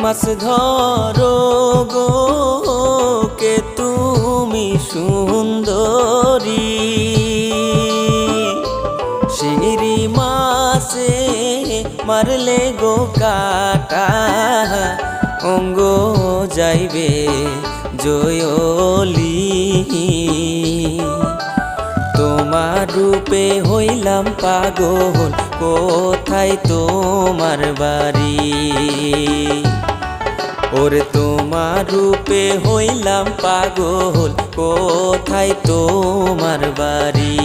মাছ ধরো গো কে তুমি সুন্দরী, শিঙি মাছে মারলে গো কাটা অঙ্গ যাইবে জয়লি। তোমার রূপে হইলাম পাগল, কোথায় তোমার বাড়ি? ওরে তোমার রূপে হইলাম পাগল, কোথায় তোমার বাড়ি?